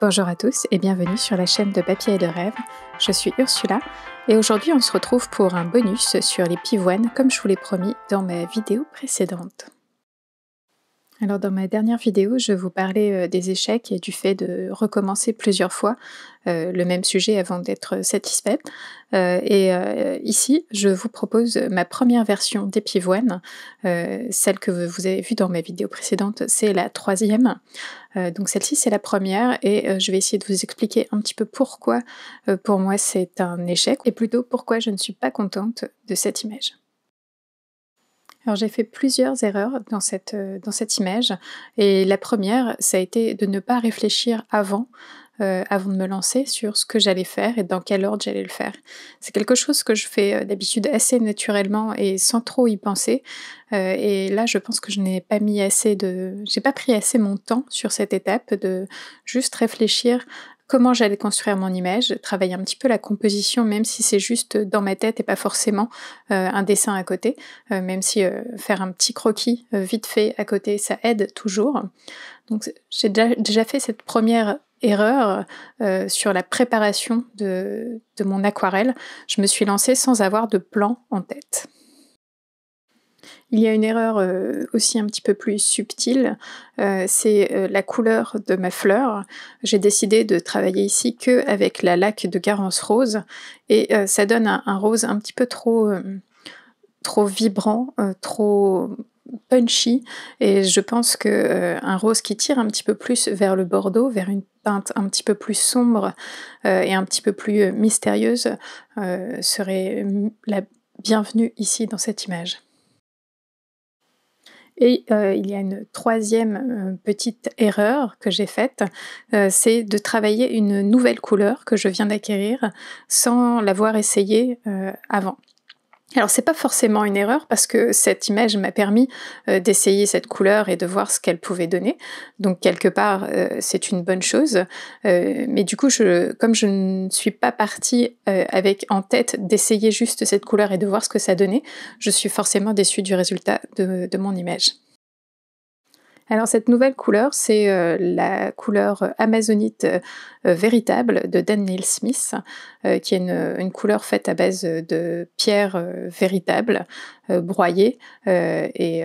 Bonjour à tous et bienvenue sur la chaîne de Papier et de Rêve. Je suis Ursula et aujourd'hui on se retrouve pour un bonus sur les pivoines comme je vous l'ai promis dans ma vidéo précédente. Alors dans ma dernière vidéo, je vous parlais des échecs et du fait de recommencer plusieurs fois le même sujet avant d'être satisfaite. Ici, je vous propose ma première version des pivoines. Celle que vous avez vue dans ma vidéo précédente, c'est la troisième. Donc celle-ci, c'est la première et je vais essayer de vous expliquer un petit peu pourquoi pour moi c'est un échec et plutôt pourquoi je ne suis pas contente de cette image. Alors j'ai fait plusieurs erreurs dans cette image et la première, ça a été de ne pas réfléchir avant de me lancer sur ce que j'allais faire et dans quel ordre j'allais le faire. C'est quelque chose que je fais d'habitude assez naturellement et sans trop y penser. Et là, je pense que je n'ai pas mis j'ai pas pris assez mon temps sur cette étape de juste réfléchir comment j'allais construire mon image, travailler un petit peu la composition, même si c'est juste dans ma tête et pas forcément un dessin à côté, même si faire un petit croquis vite fait à côté, ça aide toujours. Donc j'ai déjà fait cette première erreur sur la préparation de mon aquarelle. Je me suis lancée sans avoir de plan en tête. Il y a une erreur aussi un petit peu plus subtile, c'est la couleur de ma fleur. J'ai décidé de travailler ici qu'avec la laque de Garance Rose et ça donne un rose un petit peu trop vibrant, trop punchy et je pense que un rose qui tire un petit peu plus vers le bordeaux, vers une teinte un petit peu plus sombre et un petit peu plus mystérieuse serait la bienvenue ici dans cette image. Et il y a une troisième petite erreur que j'ai faite, c'est de travailler une nouvelle couleur que je viens d'acquérir sans l'avoir essayée avant. Alors c'est pas forcément une erreur parce que cette image m'a permis d'essayer cette couleur et de voir ce qu'elle pouvait donner. Donc quelque part c'est une bonne chose. Mais du coup comme je ne suis pas partie avec en tête d'essayer juste cette couleur et de voir ce que ça donnait, je suis forcément déçue du résultat de mon image. Alors cette nouvelle couleur, c'est la couleur amazonite véritable de Daniel Smith, qui est une couleur faite à base de pierres véritables, broyées et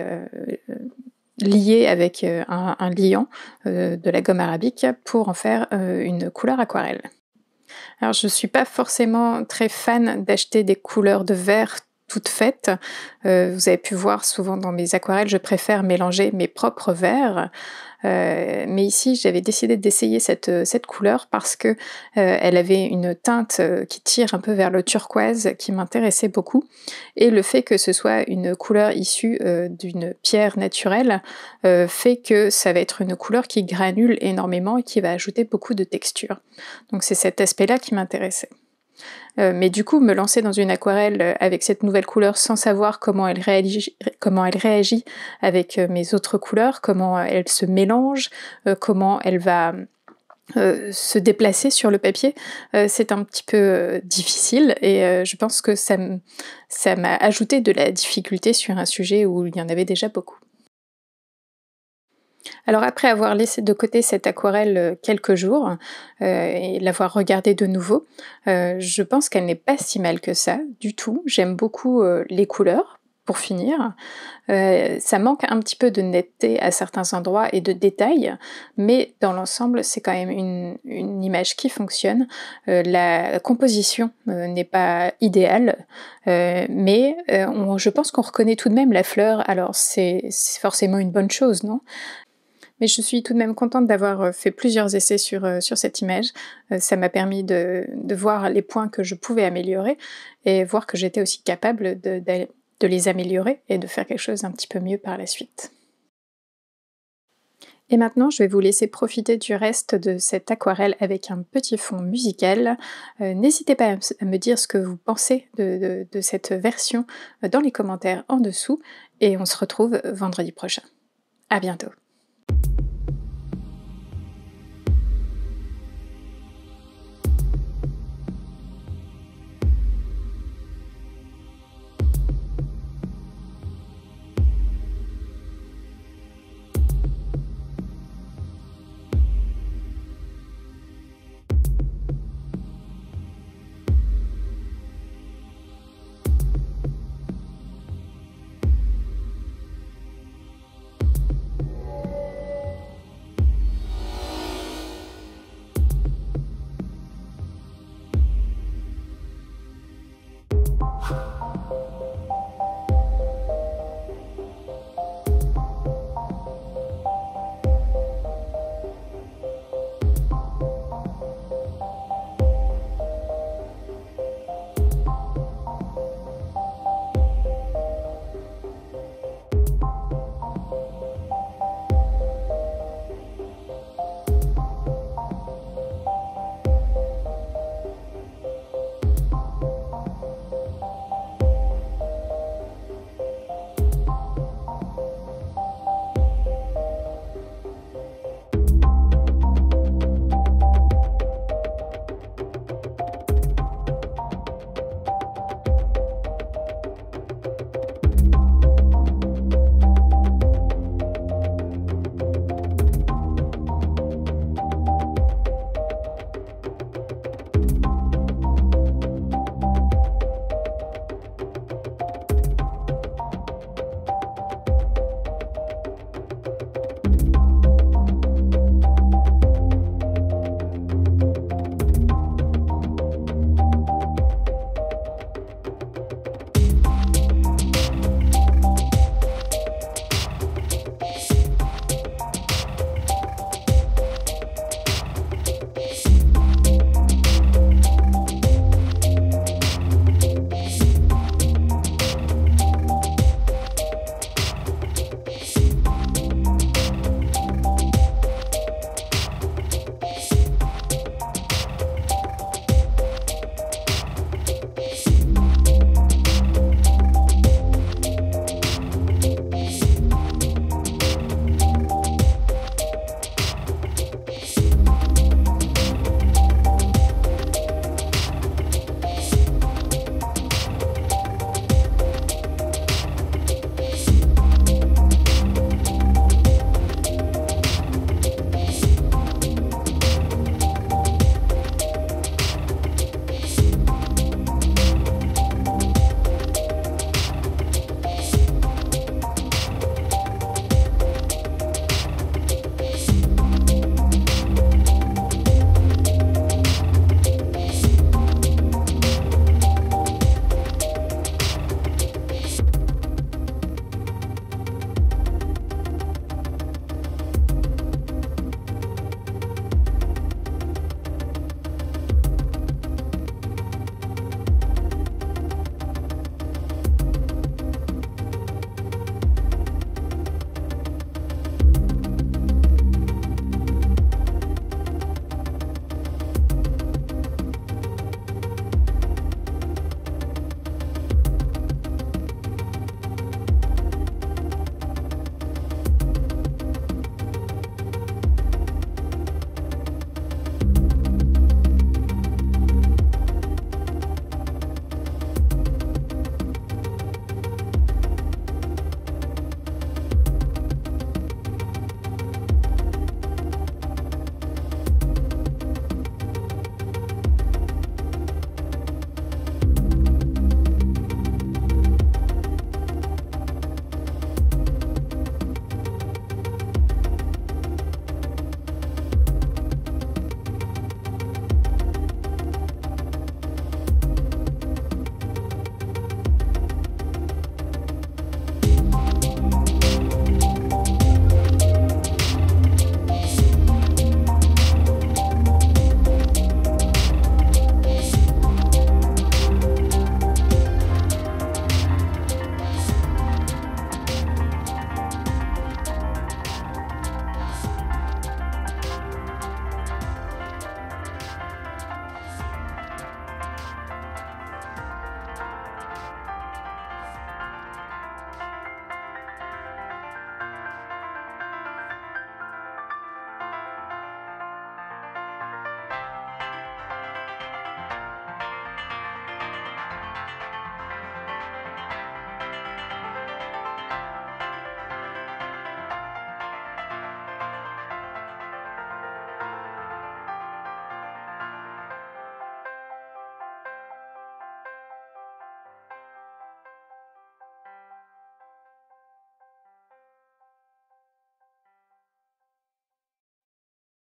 liées avec un liant de la gomme arabique pour en faire une couleur aquarelle. Alors je suis pas forcément très fan d'acheter des couleurs de verre toutes faites. Vous avez pu voir souvent dans mes aquarelles, je préfère mélanger mes propres verres. Mais ici, j'avais décidé d'essayer cette couleur parce que elle avait une teinte qui tire un peu vers le turquoise qui m'intéressait beaucoup. Et le fait que ce soit une couleur issue d'une pierre naturelle fait que ça va être une couleur qui granule énormément et qui va ajouter beaucoup de texture. Donc c'est cet aspect-là qui m'intéressait. Mais du coup, me lancer dans une aquarelle avec cette nouvelle couleur sans savoir comment elle réagit avec mes autres couleurs, comment elle se mélange, comment elle va se déplacer sur le papier, c'est un petit peu difficile et je pense que ça m'a ajouté de la difficulté sur un sujet où il y en avait déjà beaucoup. Alors après avoir laissé de côté cette aquarelle quelques jours et l'avoir regardée de nouveau, je pense qu'elle n'est pas si mal que ça du tout. J'aime beaucoup les couleurs, pour finir. Ça manque un petit peu de netteté à certains endroits et de détails, mais dans l'ensemble, c'est quand même une image qui fonctionne. La composition n'est pas idéale, mais je pense qu'on reconnaît tout de même la fleur, alors c'est forcément une bonne chose, non? Mais je suis tout de même contente d'avoir fait plusieurs essais sur cette image. Ça m'a permis de voir les points que je pouvais améliorer et voir que j'étais aussi capable de les améliorer et de faire quelque chose un petit peu mieux par la suite. Et maintenant, je vais vous laisser profiter du reste de cette aquarelle avec un petit fond musical. N'hésitez pas à me dire ce que vous pensez de cette version dans les commentaires en dessous et on se retrouve vendredi prochain. À bientôt!